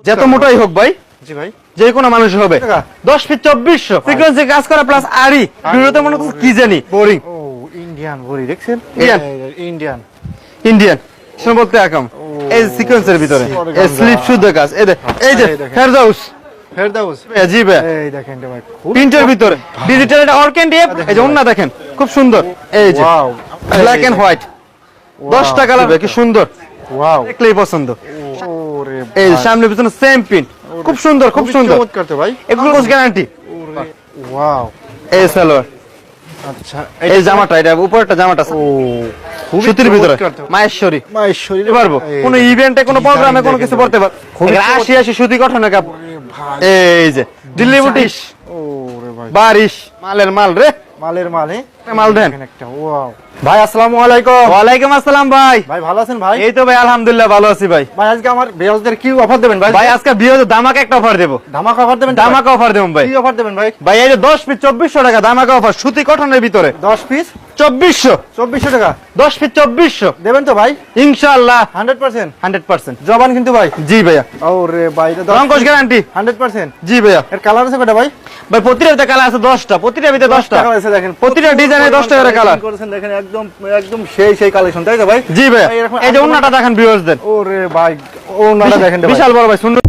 যত মোটাই হোক ভাই, জি ভাই, যে কোনো মানুষ হবে 10 ফিট 2400 ফ্রিকোয়েন্সি কাজ করা প্লাস আরি ভিডিওতে মনে হচ্ছে কি জানি বোরিং। ও ইন্ডিয়ান বড়ি দেখছেন, ইন্ডিয়ান ইন্ডিয়ান শুনে বলতে আকাম এই সিকোয়েন্সের ভিতরে এই স্লিপ শুদ্ধ কাজ এই যে ফেরদাউস ফেরদাউস, জি ভাই, এই দেখেন রে ভাই, প্রিন্টের ভিতরে ডিজিটাল এটা অর্কেন ডিপ, এই যে ওন্না দেখেন খুব সুন্দর, এই যে ওয়াও, ব্ল্যাক এন্ড হোয়াইট 10টা কালার কি সুন্দর, ওয়াও, দেখলেই পছন্দ। ওরে এই যে সামনে পিছনে সেম প্রিন্ট, খুব সুন্দর খুব সুন্দর, চমৎকার তো ভাই, এগুলো গ্যারান্টি। ওরে ওয়াও, এই সালোয়ার, আচ্ছা এই জামাটা এটা উপরটা জামাটা ও খুবই সুতির ভিতরে চমৎকার তো। মাহেশ্বরী মাহেশ্বরী দিতে পারবো, এই কোনো ইভেন্টে কোনো প্রোগ্রামে কোনো কিছু পড়তে পারবো। খুবই 80 সুতি গঠনের কাপড়, ভাই, এই যে দিল্লি বুটিশ ওরে ভাই, বারিশ মালের মাল রে, মালের মানে মাল দেন। একটা ওয়াও ভাই, আসসালামু আলাইকুম ওয়ালাইকুম আসসালাম ভাই। ভাই, ভালো আছেন ভাই? এই তো ভাই আলহামদুলিল্লাহ ভালো আছি ভাই। ভাই আজকে আমার ভিউয়ারদের কি অফার দেবেন ভাই? ভাই আজকে বিয়ে ধামাকা একটা অফার দেবো, ধামাকা অফার দেবেন? ধামাকা অফার দেবো ভাই। কি অফার দেবেন ভাই? ভাই এই যে 10 পিস 2400 টাকা ধামাকা অফার, সুতি কটনের ভিতরে 10 পিস 2400, 2400 টাকা 10 পিস 2400 দেবেন তো ভাই? ইনশাআল্লাহ 100%? 100%। জবান কিন্তু ভাই? জি ভাইয়া, ওরে ভাই, এটা রংকশ গ্যারান্টি। 100%? জি ভাইয়া। এর কালার আছে কয়টা ভাই? ভাই প্রতিটা ভিতরে কালার আছে 10টা, প্রতিটা ভিতরে 10টা, কালার আছে দেখেন, প্রতিটা ডিজাইনে 10টা করে কালার করেছেন দেখেন, একদম একদম সেই কালেকশন, তাই তো ভাই? জি ভাইয়া। ভাই, এরকম এই যে ওন্নাটা দেখেন ভিউয়ার্সদের, ওরে ভাই, ও নাটা দেখেন রে ভাই। বিশাল বড় ভাই সুন্দর।